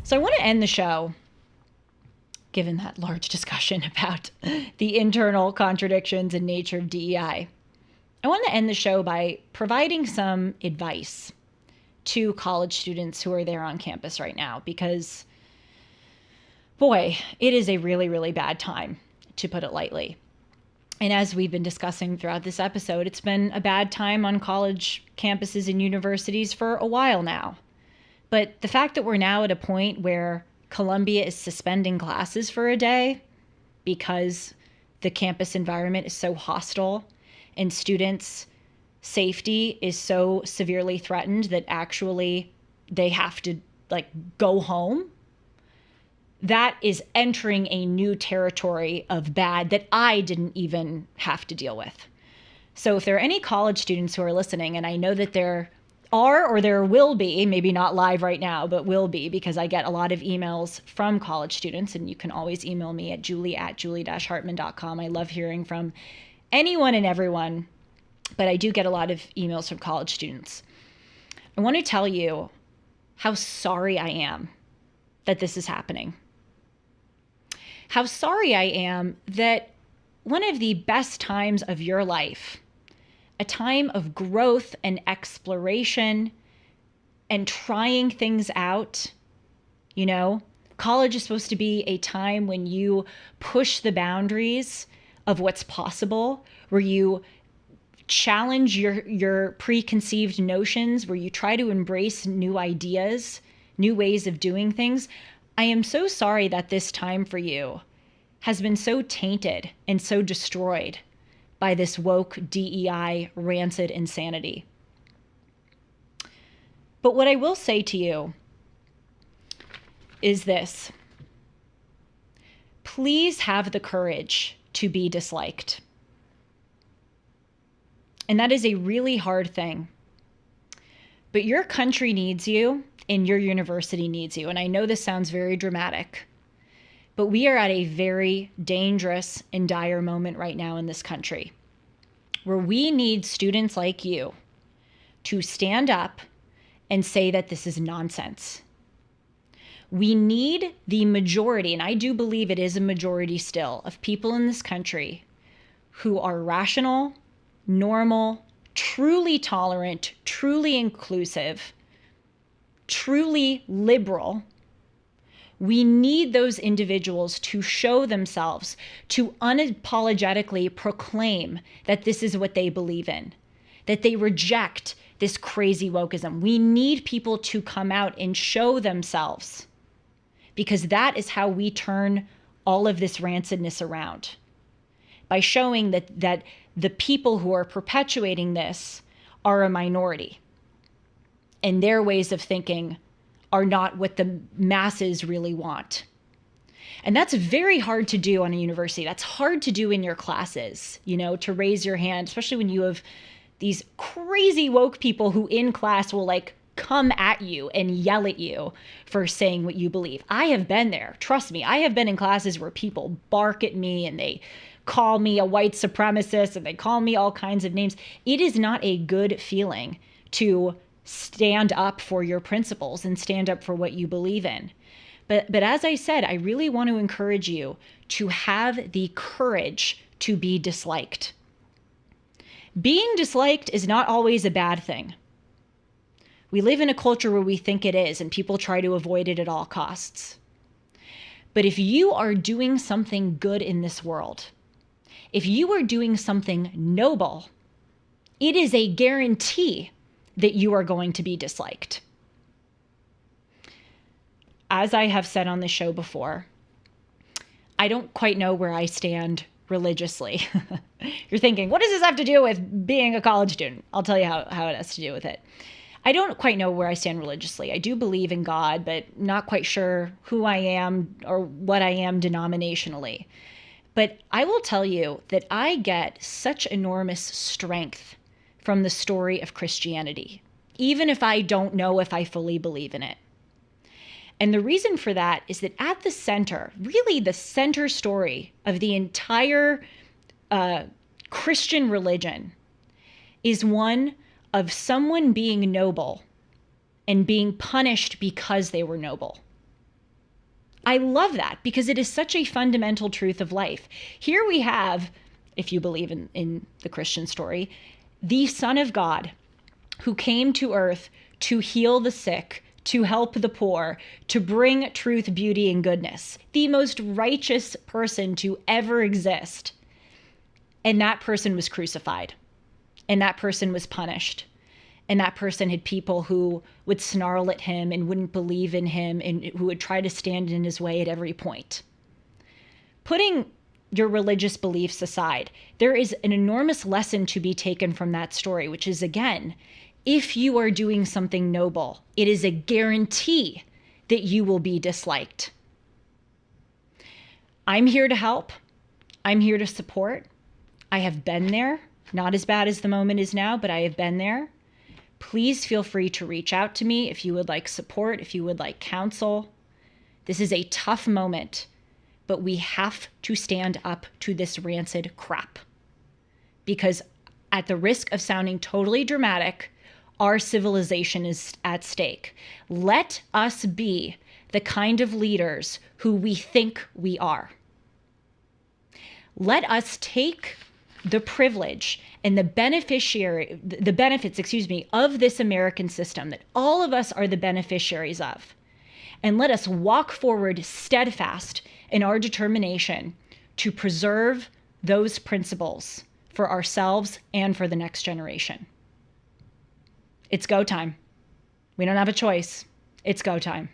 So I want to end the show, given that large discussion about the internal contradictions and nature of DEI. I want to end the show by providing some advice to college students who are there on campus right now, because, boy, it is a really, really bad time, to put it lightly. And as we've been discussing throughout this episode, it's been a bad time on college campuses and universities for a while now. But the fact that we're now at a point where Columbia is suspending classes for a day because the campus environment is so hostile and students' safety is so severely threatened that actually they have to go home, that is entering a new territory of bad that I didn't even have to deal with. So if there are any college students who are listening, and I know that there are, or there will be, maybe not live right now, but will be, because I get a lot of emails from college students, and you can always email me at julie@julie-hartman.com. I love hearing from anyone and everyone, but I do get a lot of emails from college students. I want to tell you how sorry I am that this is happening. How sorry I am that one of the best times of your life, a time of growth and exploration and trying things out, college is supposed to be a time when you push the boundaries of what's possible, where you challenge your preconceived notions, where you try to embrace new ideas, new ways of doing things. I am so sorry that this time for you has been so tainted and so destroyed by this woke DEI rancid insanity. But what I will say to you is this: please have the courage to be disliked. And that is a really hard thing. But your country needs you, and your university needs you. And I know this sounds very dramatic, but we are at a very dangerous and dire moment right now in this country, where we need students like you to stand up and say that this is nonsense. We need the majority, and I do believe it is a majority still, of people in this country who are rational, normal, truly tolerant, truly inclusive, truly liberal. We need those individuals to show themselves, to unapologetically proclaim that this is what they believe in, that they reject this crazy wokeism. We need people to come out and show themselves, because that is how we turn all of this rancidness around. By showing that the people who are perpetuating this are a minority, and their ways of thinking are not what the masses really want. And that's very hard to do on a university. That's hard to do in your classes, to raise your hand, especially when you have these crazy woke people who in class will come at you and yell at you for saying what you believe. I have been there. Trust me. I have been in classes where people bark at me and they call me a white supremacist and they call me all kinds of names. It is not a good feeling to stand up for your principles and stand up for what you believe in. But as I said, I really want to encourage you to have the courage to be disliked. Being disliked is not always a bad thing. We live in a culture where we think it is, and people try to avoid it at all costs. But if you are doing something good in this world, if you are doing something noble, it is a guarantee that you are going to be disliked. As I have said on the show before, I don't quite know where I stand religiously. You're thinking, what does this have to do with being a college student? I'll tell you how it has to do with it. I don't quite know where I stand religiously. I do believe in God, but not quite sure who I am or what I am denominationally. But I will tell you that I get such enormous strength from the story of Christianity, even if I don't know if I fully believe in it. And the reason for that is that at the center, really the center story of the entire Christian religion is one of someone being noble and being punished because they were noble. I love that because it is such a fundamental truth of life. Here we have, if you believe in the Christian story, the Son of God who came to earth to heal the sick, to help the poor, to bring truth, beauty, and goodness. The most righteous person to ever exist. And that person was crucified. And that person was punished. And that person had people who would snarl at him and wouldn't believe in him and who would try to stand in his way at every point. Putting your religious beliefs aside, there is an enormous lesson to be taken from that story, which is, again, if you are doing something noble, it is a guarantee that you will be disliked. I'm here to help. I'm here to support. I have been there, not as bad as the moment is now, but I have been there. Please feel free to reach out to me if you would like support, if you would like counsel. This is a tough moment, but we have to stand up to this rancid crap. Because at the risk of sounding totally dramatic, our civilization is at stake. Let us be the kind of leaders who we think we are. Let us take the privilege and the benefits, of this American system that all of us are the beneficiaries of. And let us walk forward steadfast in our determination to preserve those principles for ourselves and for the next generation. It's go time. We don't have a choice. It's go time.